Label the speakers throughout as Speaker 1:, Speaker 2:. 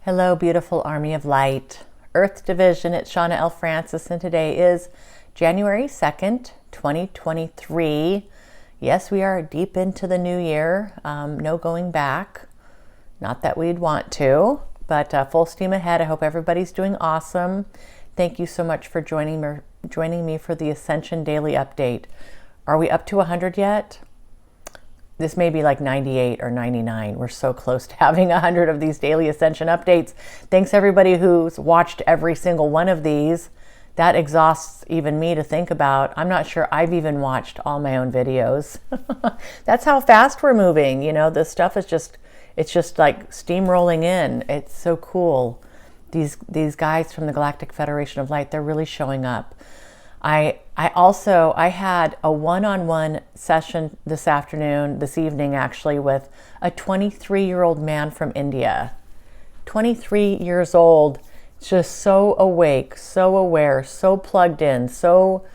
Speaker 1: Hello, beautiful Army of Light. Earth Division, it's Shauna L. Francis, and today is January 2nd, 2023. Yes, we are deep into the new year. No going back. Not that we'd want to, but full steam ahead. I hope everybody's doing awesome. Thank you so much for joining me for the Ascension Daily Update. Are we up to 100 yet? This may be like 98 or 99. We're so close to having 100 of these daily Ascension updates. Thanks everybody who's watched every single one of these. That exhausts even me to think about. I'm not sure I've even watched all my own videos. That's how fast we're moving. You know, this stuff is it's just like steamrolling in. It's so cool. These guys from the Galactic Federation of Light, they're really showing up. I had a one-on-one session this evening actually, with a 23-year-old man from India. 23 years old, just so awake, so aware, so plugged in, so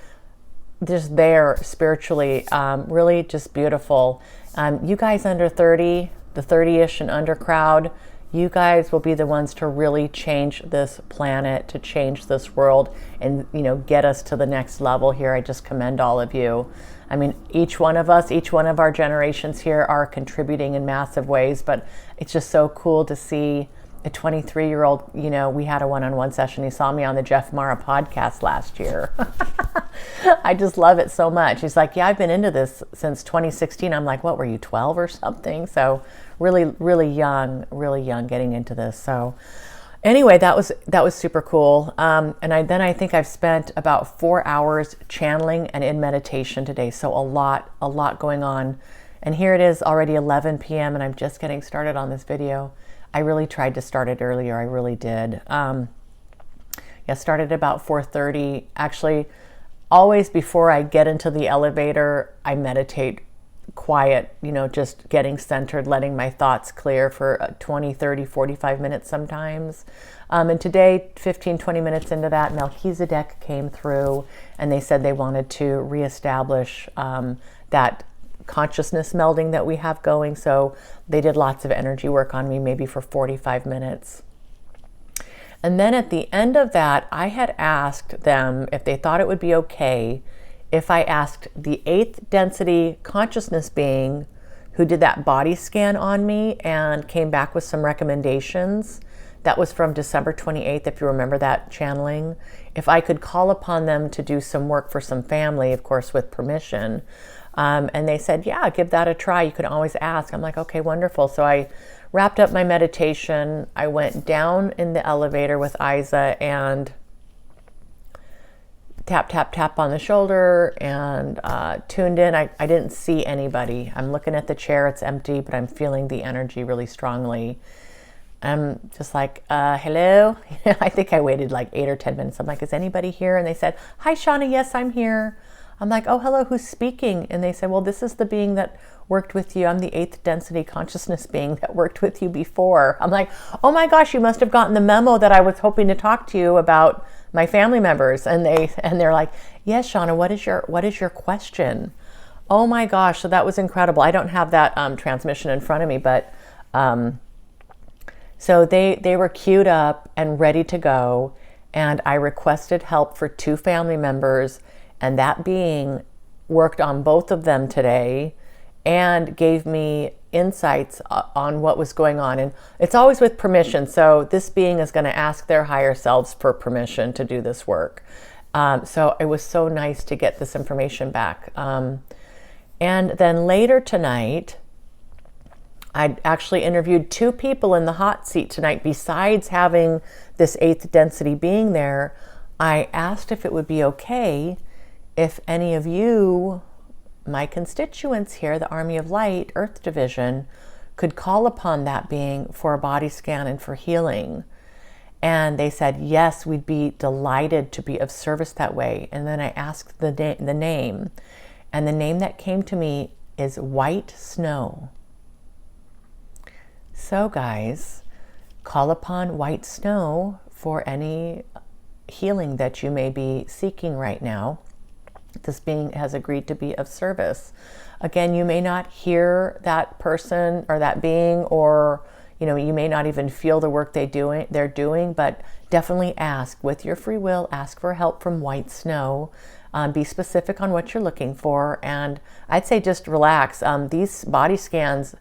Speaker 1: just there spiritually, really just beautiful. You guys under 30, the 30-ish and under crowd, you guys will be the ones to really change this planet, to change this world, and get us to the next level here. I just commend all of you. I mean, each one of us, each one of our generations here are contributing in massive ways, but it's just so cool to see a 23-year-old, we had a one-on-one session. He saw me on the Jeff Mara podcast last year. I just love it so much. He's like, yeah, I've been into this since 2016. I'm like, what were you, 12 or something? So really, really young getting into this. So anyway, that was super cool. And I think I've spent about 4 hours channeling and in meditation today. So a lot going on. And here it is already 11 p.m. and I'm just getting started on this video. I really tried to start it earlier. I really did. Started about 4:30. Actually, always before I get into the elevator, I meditate quiet, just getting centered, letting my thoughts clear for 20, 30, 45 minutes sometimes. And today, 15, 20 minutes into that, Melchizedek came through and they said they wanted to reestablish that consciousness melding that we have going. So they did lots of energy work on me, maybe for 45 minutes. And then at the end of that, I had asked them if they thought it would be okay if I asked the 8th density consciousness being who did that body scan on me and came back with some recommendations. That was from December 28th, if you remember that channeling. If I could call upon them to do some work for some family, of course, with permission. And they said, yeah, give that a try. You can always ask. I'm like, okay, wonderful. So I wrapped up my meditation. I went down in the elevator with Isa and tap, tap, tap on the shoulder and tuned in. I didn't see anybody. I'm looking at the chair. It's empty, but I'm feeling the energy really strongly. I'm just like, hello? I think I waited like 8 or 10 minutes. I'm like, is anybody here? And they said, hi, Shauna. Yes, I'm here. I'm like, oh, hello, who's speaking? And they said, well, this is the being that worked with you. I'm the 8th density consciousness being that worked with you before. I'm like, oh my gosh, you must have gotten the memo that I was hoping to talk to you about my family members. And they're like, yes, Shauna, what is your question? Oh my gosh, so that was incredible. I don't have that transmission in front of me, but so they were queued up and ready to go. And I requested help for 2 family members. And that being worked on both of them today and gave me insights on what was going on. And it's always with permission. So this being is going to ask their higher selves for permission to do this work. So it was so nice to get this information back. And then later tonight, I actually interviewed 2 people in the hot seat tonight. Besides having this 8th density being there, I asked if it would be okay if any of you, my constituents here, the Army of Light, Earth Division, could call upon that being for a body scan and for healing. And they said, yes, we'd be delighted to be of service that way. And then I asked the name, and the name that came to me is White Snow. So guys, call upon White Snow for any healing that you may be seeking right now. This being has agreed to be of service. Again, you may not hear that person or that being or You may not even feel the work they're doing, but definitely ask with your free will, ask for help from white snow. Be specific on what you're looking for. And I'd say just relax. These body scans,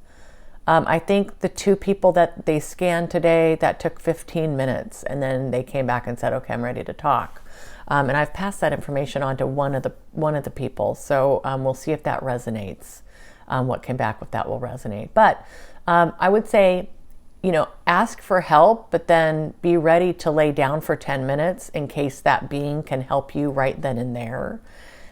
Speaker 1: I think the 2 people that they scanned today, that took 15 minutes. And then they came back and said, okay, I'm ready to talk. And I've passed that information on to one of the people. So we'll see if that resonates. What came back with that will resonate. But I would say, ask for help, but then be ready to lay down for 10 minutes in case that being can help you right then and there.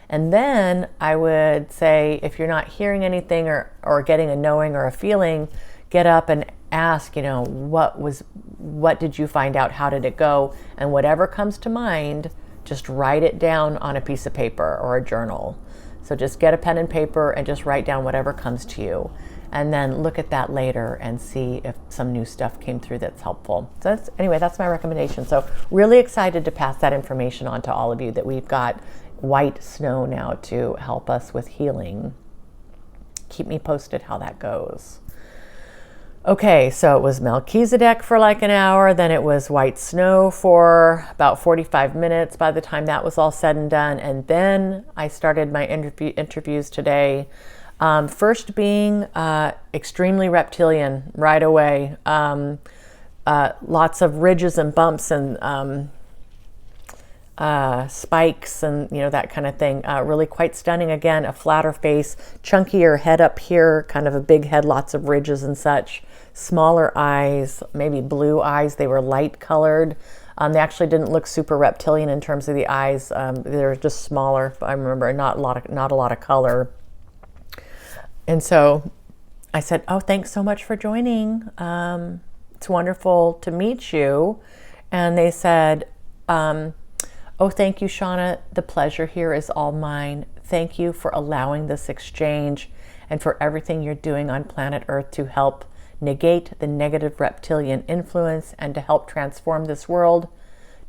Speaker 1: And then I would say, if you're not hearing anything or getting a knowing or a feeling, get up and ask, what did you find out? How did it go? And whatever comes to mind, just write it down on a piece of paper or a journal. So just get a pen and paper and just write down whatever comes to you. And then look at that later and see if some new stuff came through that's helpful. So that's my recommendation. So really excited to pass that information on to all of you, that we've got white snow now to help us with healing. Keep me posted how that goes. Okay, so it was Melchizedek for like an hour, then it was white snow for about 45 minutes by the time that was all said and done. And then I started my interviews today. First being extremely reptilian right away. Lots of ridges and bumps and spikes and that kind of thing. Really quite stunning. Again, a flatter face, chunkier head up here, kind of a big head, lots of ridges and such. Smaller eyes, maybe blue eyes. They were light colored. They actually didn't look super reptilian in terms of the eyes. They were just smaller. I remember not a lot of color. And so I said, oh, thanks so much for joining. It's wonderful to meet you. And they said, oh, thank you, Shauna. The pleasure here is all mine. Thank you for allowing this exchange and for everything you're doing on planet Earth to help negate the negative reptilian influence and to help transform this world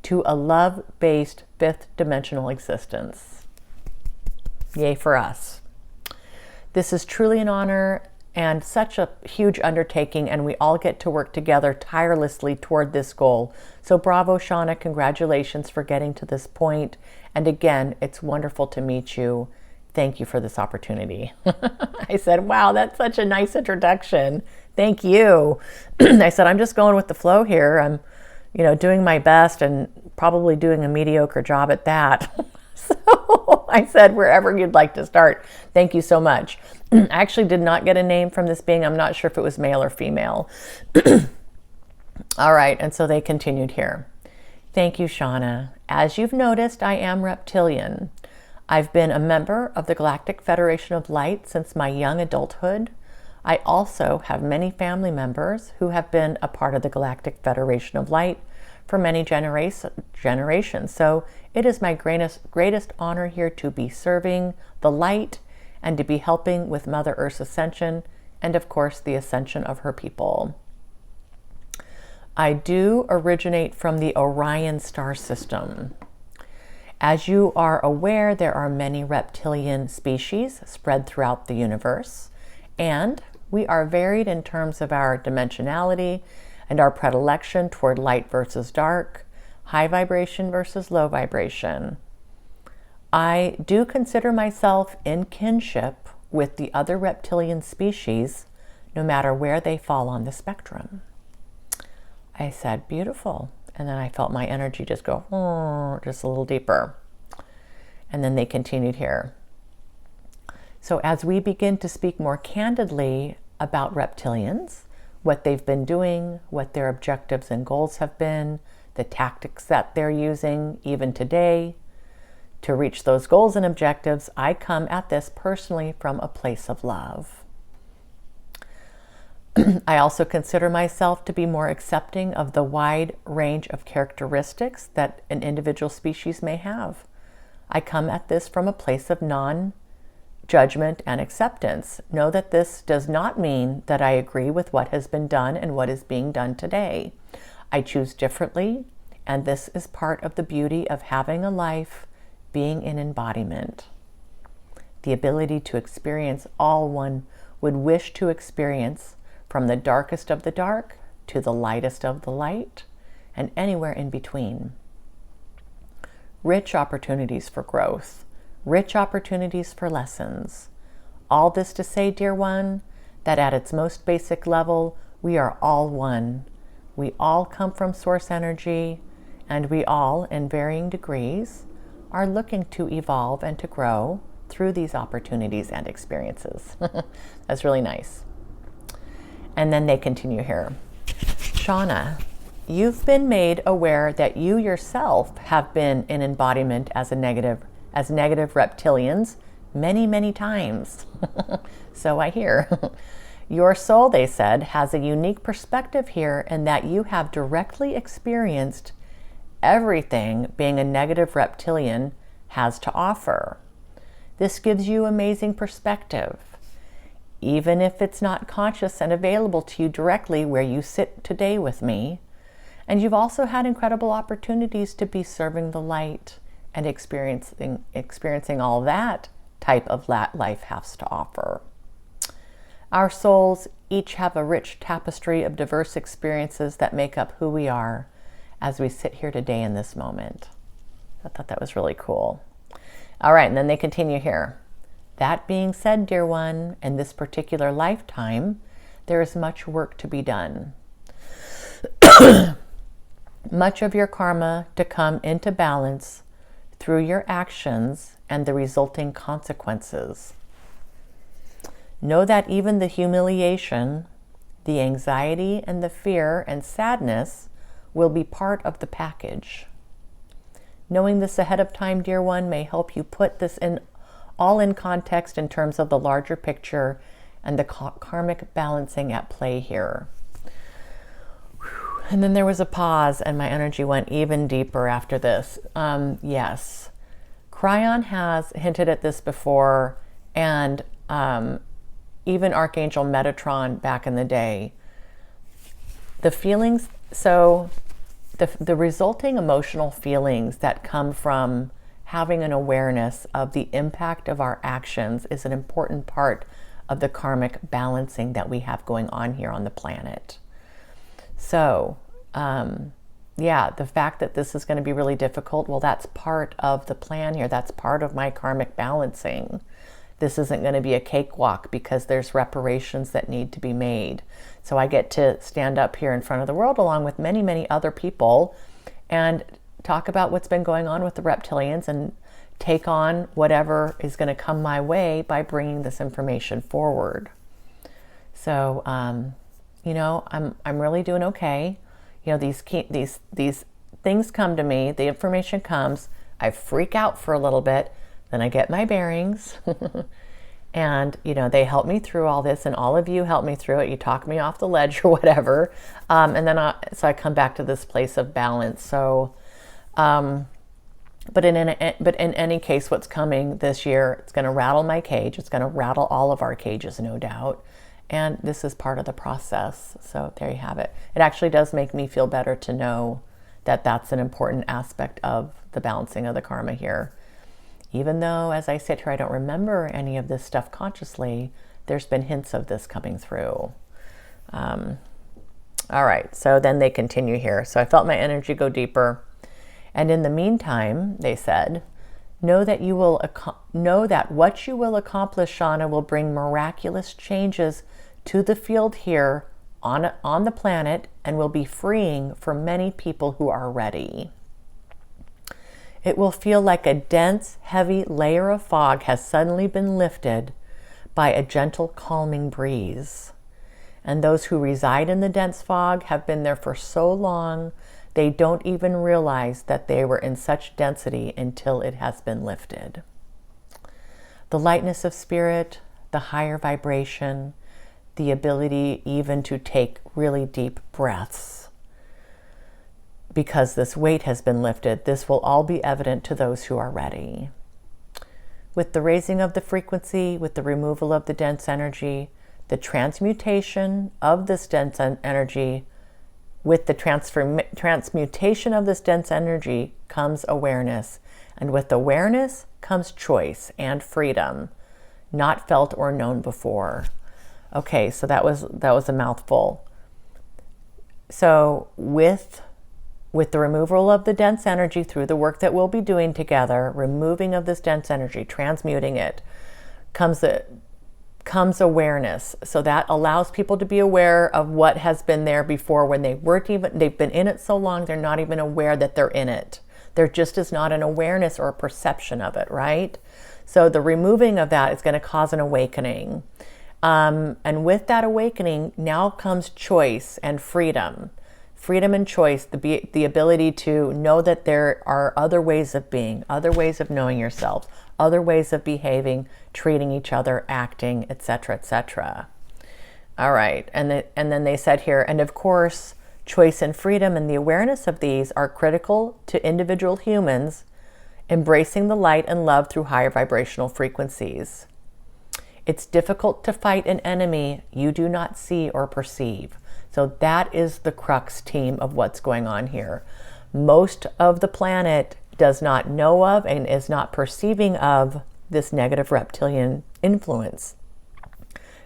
Speaker 1: to a love-based 5th dimensional existence. Yay for us. This is truly an honor and such a huge undertaking, and we all get to work together tirelessly toward this goal. So bravo, Shauna. Congratulations for getting to this point. And again, it's wonderful to meet you. Thank you for this opportunity. I said, wow, that's such a nice introduction. Thank you. I said, I'm just going with the flow here. I'm, doing my best and probably doing a mediocre job at that. So I said, wherever you'd like to start. Thank you so much. I actually did not get a name from this being. I'm not sure if it was male or female. All right. And so they continued here. Thank you, Shauna. As you've noticed, I am reptilian. I've been a member of the Galactic Federation of Light since my young adulthood. I also have many family members who have been a part of the Galactic Federation of Light for many generations. So it is my greatest honor here to be serving the light and to be helping with Mother Earth's ascension and, of course, the ascension of her people. I do originate from the Orion star system. As you are aware, there are many reptilian species spread throughout the universe, and we are varied in terms of our dimensionality and our predilection toward light versus dark, high vibration versus low vibration. I do consider myself in kinship with the other reptilian species, no matter where they fall on the spectrum. I said, beautiful. And then I felt my energy just go, just a little deeper. And then they continued here. So as we begin to speak more candidly about reptilians, what they've been doing, what their objectives and goals have been, the tactics that they're using even today to reach those goals and objectives, I come at this personally from a place of love. I also consider myself to be more accepting of the wide range of characteristics that an individual species may have. I come at this from a place of non-judgment and acceptance. Know that this does not mean that I agree with what has been done and what is being done today. I choose differently, and this is part of the beauty of having a life, being in embodiment. The ability to experience all one would wish to experience, from the darkest of the dark to the lightest of the light, and anywhere in between. Rich opportunities for growth, rich opportunities for lessons. All this to say, dear one, that at its most basic level, we are all one. We all come from source energy, and we all, in varying degrees, are looking to evolve and to grow through these opportunities and experiences. That's really nice. And then they continue here. Shauna, you've been made aware that you yourself have been in embodiment as negative reptilians many, many times. So I hear. Your soul, they said, has a unique perspective here in that you have directly experienced everything being a negative reptilian has to offer. This gives you amazing perspective, even if it's not conscious and available to you directly where you sit today with me. And you've also had incredible opportunities to be serving the light and experiencing all that type of life has to offer. Our souls each have a rich tapestry of diverse experiences that make up who we are as we sit here today in this moment. I thought that was really cool. All right, and then they continue here. That being said, dear one, in this particular lifetime, there is much work to be done. Much of your karma to come into balance through your actions and the resulting consequences. Know that even the humiliation, the anxiety, and the fear and sadness will be part of the package. Knowing this ahead of time, dear one, may help you put this all in context in terms of the larger picture and the karmic balancing at play here. And then there was a pause, and my energy went even deeper after this. Yes, Cryon has hinted at this before, and even Archangel Metatron back in the day. The feelings, so the resulting emotional feelings that come from having an awareness of the impact of our actions is an important part of the karmic balancing that we have going on here on the planet. So, yeah, the fact that this is going to be really difficult, well, that's part of the plan here. That's part of my karmic balancing. This isn't going to be a cakewalk because there's reparations that need to be made. So I get to stand up here in front of the world along with many, many other people and talk about what's been going on with the reptilians and take on whatever is going to come my way by bringing this information forward. So, you know, I'm really doing okay. You know, these things come to me, the information comes, I freak out for a little bit, then I get my bearings, and, you know, they help me through all this, and all of you help me through it. You talk me off the ledge or whatever, and then I come back to this place of balance. So, but in any case, what's coming this year, it's going to rattle my cage. It's going to rattle all of our cages, no doubt. And this is part of the process. So there you have it. It actually does make me feel better to know that that's an important aspect of the balancing of the karma here. Even though, as I sit here, I don't remember any of this stuff consciously, there's been hints of this coming through. All right, so then they continue here. So I felt my energy go deeper. And in the meantime, they said, know that what you will accomplish, Shauna, will bring miraculous changes to the field here on the planet and will be freeing for many people who are ready. It will feel like a dense, heavy layer of fog has suddenly been lifted by a gentle, calming breeze. And those who reside in the dense fog have been there for so long, they don't even realize that they were in such density until it has been lifted. The lightness of spirit, the higher vibration, the ability even to take really deep breaths. Because this weight has been lifted, this will all be evident to those who are ready. With the raising of the frequency, with the removal of the dense energy, the transmutation of this dense energy, with the transmutation of this dense energy comes awareness. And with awareness comes choice and freedom, not felt or known before. Okay, so that was a mouthful. So with the removal of the dense energy through the work that we'll be doing together, removing of this dense energy, transmuting it, comes awareness. So that allows people to be aware of what has been there before when they've been in it so long, they're not even aware that they're in it. There just is not an awareness or a perception of it, right? So the removing of that is going to cause an awakening. And with that awakening, now comes choice and freedom. Freedom and choice, the ability to know that there are other ways of being, other ways of knowing yourself, other ways of behaving, treating each other, acting, etc., etc. All right, and then they said here, and of course, choice and freedom and the awareness of these are critical to individual humans embracing the light and love through higher vibrational frequencies. It's difficult to fight an enemy you do not see or perceive. So that is the crux, team, of what's going on here. Most of the planet does not know of and is not perceiving of this negative reptilian influence.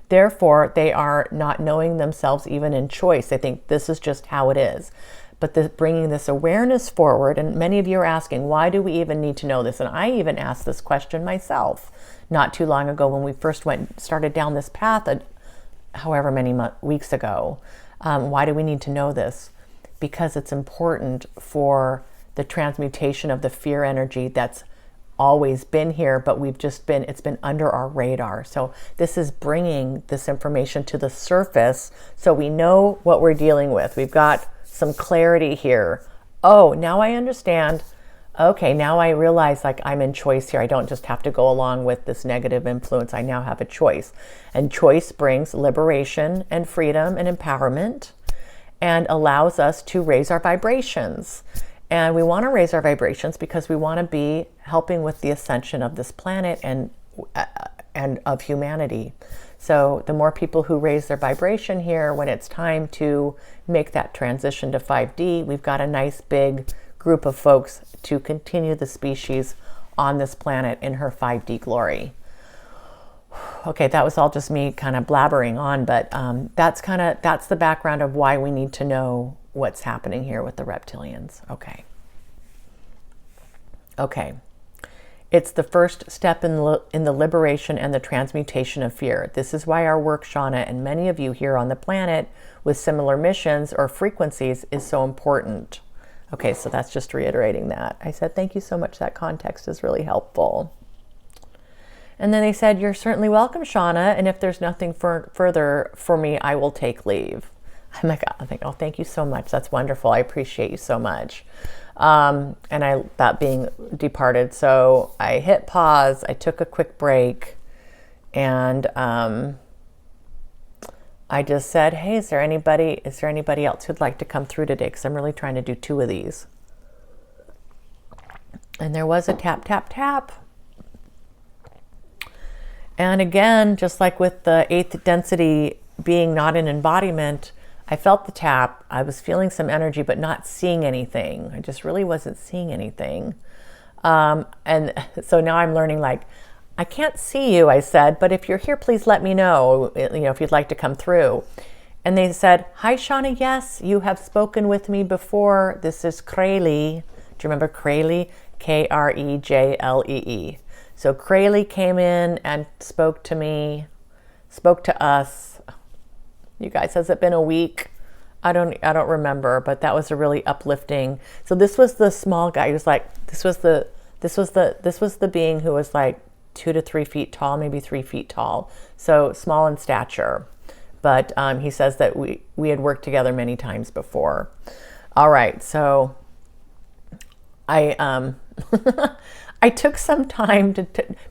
Speaker 1: Therefore, they are not knowing themselves even in choice. They think this is just how it is. But bringing this awareness forward, and many of you are asking, why do we even need to know this? And I even asked this question myself not too long ago when we first started down this path, however many weeks ago. Why do we need to know this? Because it's important for the transmutation of the fear energy that's always been here, but it's been under our radar. So this is bringing this information to the surface so we know what we're dealing with. We've got some clarity here. Oh, now I understand. Okay, now I realize like I'm in choice here. I don't just have to go along with this negative influence. I now have a choice. And choice brings liberation and freedom and empowerment and allows us to raise our vibrations. And we want to raise our vibrations because we want to be helping with the ascension of this planet and of humanity. So the more people who raise their vibration here, when it's time to make that transition to 5D, we've got a nice big group of folks to continue the species on this planet in her 5D glory. Okay, that was all just me kind of blabbering on, but that's the background of why we need to know what's happening here with the reptilians. Okay. It's the first step in the liberation and the transmutation of fear. This is why our work, Shauna, and many of you here on the planet with similar missions or frequencies is so important. Okay, so that's just reiterating that. I said, thank you so much. That context is really helpful. And then they said, you're certainly welcome, Shauna. And if there's nothing further for me, I will take leave. I'm like, oh, thank you so much. That's wonderful. I appreciate you so much. And that being departed. So I hit pause. I took a quick break. And I just said, hey, is there anybody else who'd like to come through today? Because I'm really trying to do 2 of these. And there was a tap, tap, tap. And again, just like with the 8th density being not an embodiment, I felt the tap. I was feeling some energy, but not seeing anything. I just really wasn't seeing anything. And so now I'm learning, like, I can't see you, I said, but if you're here, please let me know, if you'd like to come through. And they said, hi, Shauna, yes, you have spoken with me before. This is Kraylee. Do you remember Kraylee? Krejlee. So Kraylee came in and spoke to me, spoke to us. You guys, has it been a week? I don't remember, but that was a really uplifting. So this was the small guy. He was like, this was the being who was like 2 to 3 feet tall, maybe 3 feet tall. So small in stature. But he says that we had worked together many times before. All right, so I I took some time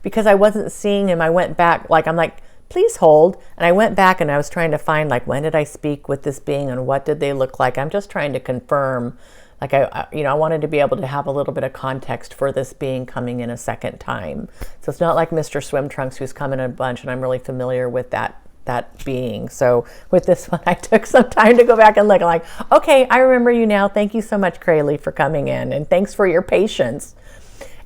Speaker 1: because I wasn't seeing him. I went back, I'm like, please hold. And I went back and I was trying to find, when did I speak with this being and what did they look like? I'm just trying to confirm. I wanted to be able to have a little bit of context for this being coming in a second time. So it's not like Mr. Swim Trunks who's come in a bunch and I'm really familiar with that being. So with this one, I took some time to go back and look. I'm like, okay, I remember you now. Thank you so much, Kraylee, for coming in. And thanks for your patience.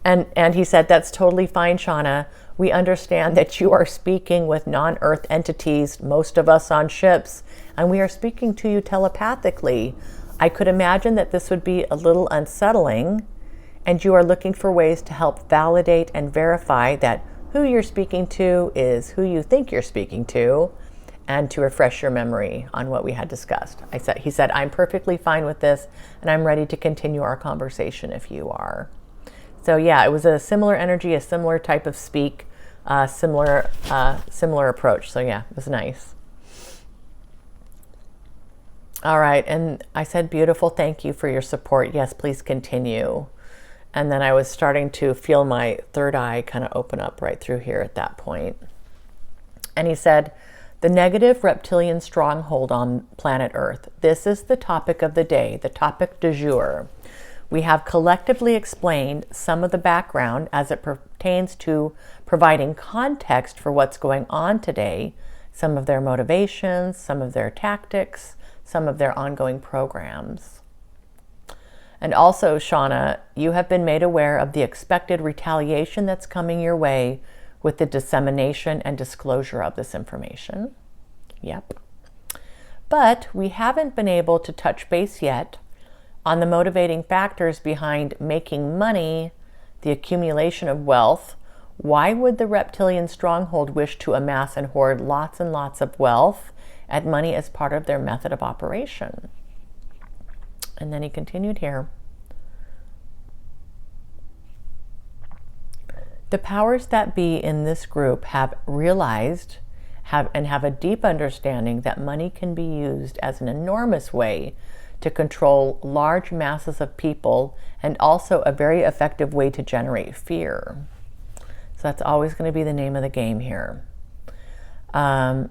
Speaker 1: And he said, that's totally fine, Shauna. We understand that you are speaking with non-Earth entities, most of us on ships, and we are speaking to you telepathically. I could imagine that this would be a little unsettling, and you are looking for ways to help validate and verify that who you're speaking to is who you think you're speaking to, and to refresh your memory on what we had discussed. He said, I'm perfectly fine with this, and I'm ready to continue our conversation if you are. So yeah, it was a similar energy, a similar type of speak, similar approach. So yeah, it was nice. All right, and I said, beautiful, thank you for your support. Yes, please continue. And then I was starting to feel my third eye kind of open up right through here at that point. And he said, the negative reptilian stronghold on planet Earth. This is the topic of the day, the topic du jour. We have collectively explained some of the background as it pertains to providing context for what's going on today, some of their motivations, some of their tactics, some of their ongoing programs. And also, Shauna, you have been made aware of the expected retaliation that's coming your way with the dissemination and disclosure of this information. Yep. But we haven't been able to touch base yet on the motivating factors behind making money, the accumulation of wealth. Why would the reptilian stronghold wish to amass and hoard lots and lots of wealth and money as part of their method of operation? And then he continued here. The powers that be in this group have realized and have a deep understanding that money can be used as an enormous way to control large masses of people, and also a very effective way to generate fear. So that's always going to be the name of the game here.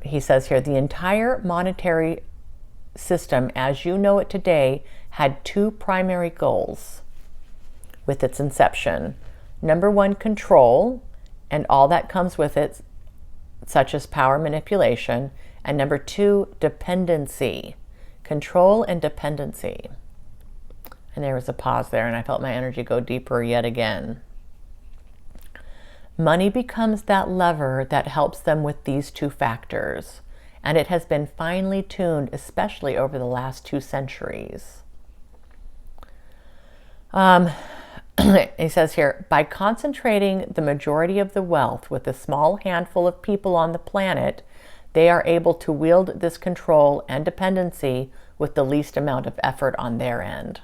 Speaker 1: He says here, the entire monetary system as you know it today had two primary goals with its inception. Number one, control, and all that comes with it, such as power manipulation. And number two, dependency. Control and dependency. And there was a pause there, and I felt my energy go deeper yet again. Money becomes that lever that helps them with these two factors, and it has been finely tuned, especially over the last 2 centuries. He says here, by concentrating the majority of the wealth with a small handful of people on the planet, they are able to wield this control and dependency with the least amount of effort on their end.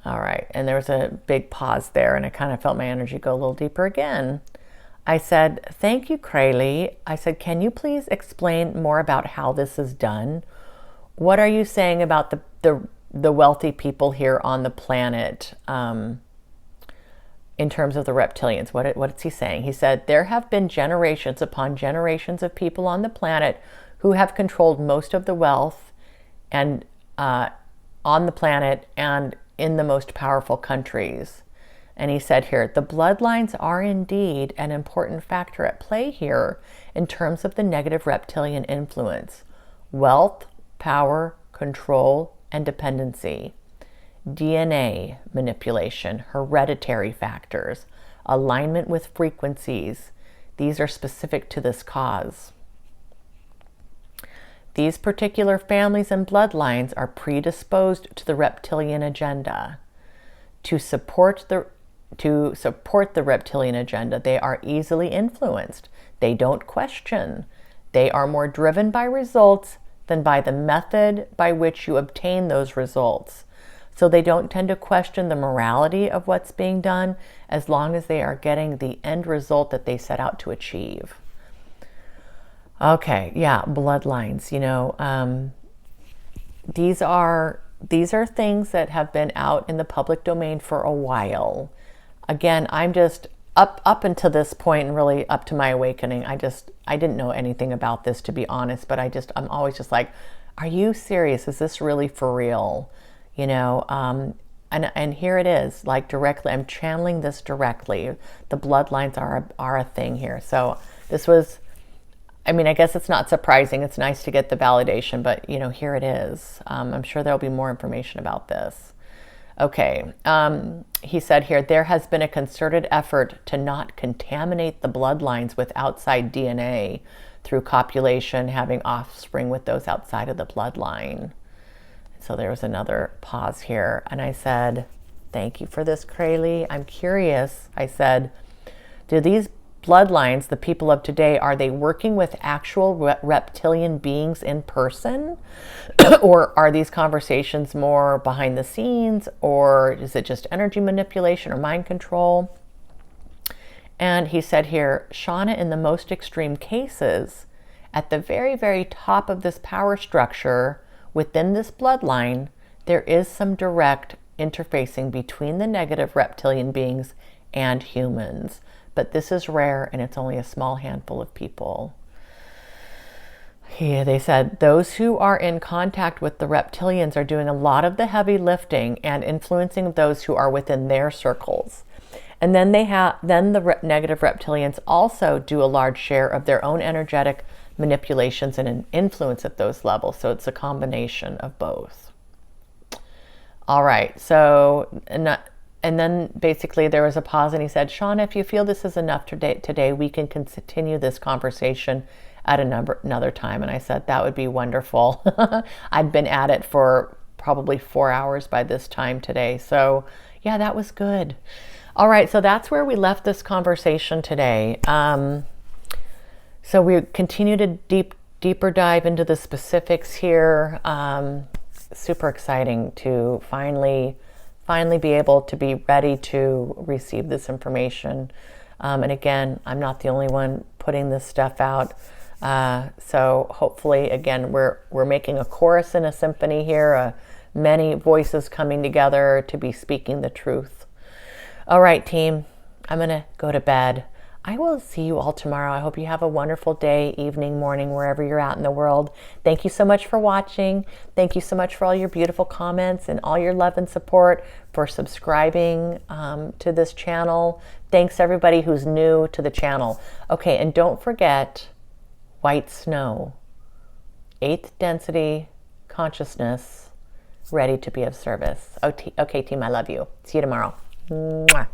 Speaker 1: All right, and there was a big pause there, and I kind of felt my energy go a little deeper again. I said, thank you, Krayley. I said, can you please explain more about how this is done? What are you saying about the wealthy people here on the planet in terms of the reptilians? What is he saying? He said, there have been generations upon generations of people on the planet who have controlled most of the wealth and on the planet and in the most powerful countries. And he said here, the bloodlines are indeed an important factor at play here in terms of the negative reptilian influence. Wealth, power, control, and dependency. DNA manipulation, hereditary factors, alignment with frequencies. These are specific to this cause. These particular families and bloodlines are predisposed to the reptilian agenda. To support the reptilian agenda, they are easily influenced. They don't question. They are more driven by results than by the method by which you obtain those results. So they don't tend to question the morality of what's being done as long as they are getting the end result that they set out to achieve. Okay, yeah, bloodlines, these are things that have been out in the public domain for a while. Again, I'm just up until this point, and really up to my awakening, I didn't know anything about this, to be honest, but I'm always just like, are you serious? Is this really for real? And here it is, like directly, I'm channeling this directly. The bloodlines are a thing here. So this was, I guess it's not surprising. It's nice to get the validation, but here it is. I'm sure there'll be more information about this. Okay, he said here, there has been a concerted effort to not contaminate the bloodlines with outside DNA through copulation, having offspring with those outside of the bloodline. So there was another pause here. And I said, thank you for this, Krayley. I'm curious. I said, do these bloodlines, the people of today, are they working with actual reptilian beings in person? Or are these conversations more behind the scenes? Or is it just energy manipulation or mind control? And he said here, Shauna, in the most extreme cases, at the very, very top of this power structure, within this bloodline, there is some direct interfacing between the negative reptilian beings and humans. But this is rare, and it's only a small handful of people. Here they said, those who are in contact with the reptilians are doing a lot of the heavy lifting and influencing those who are within their circles. And then the negative reptilians also do a large share of their own energetic manipulations and an influence at those levels. So it's a combination of both. All right. So, and then basically there was a pause, and he said, Shauna, if you feel this is enough today, we can continue this conversation at another time. And I said, that would be wonderful. I'd been at it for probably 4 hours by this time today. So yeah, that was good. All right. So that's where we left this conversation today. So we continue to deeper dive into the specifics here. Super exciting to finally be able to be ready to receive this information. And again, I'm not the only one putting this stuff out. So hopefully, again, we're making a chorus in a symphony here, many voices coming together to be speaking the truth. All right, team, I'm going to go to bed. I will see you all tomorrow. I hope you have a wonderful day, evening, morning, wherever you're at in the world. Thank you so much for watching. Thank you so much for all your beautiful comments and all your love and support, for subscribing to this channel. Thanks everybody who's new to the channel. Okay, and don't forget white snow, 8th density consciousness, ready to be of service. Okay, team, I love you. See you tomorrow. Mwah.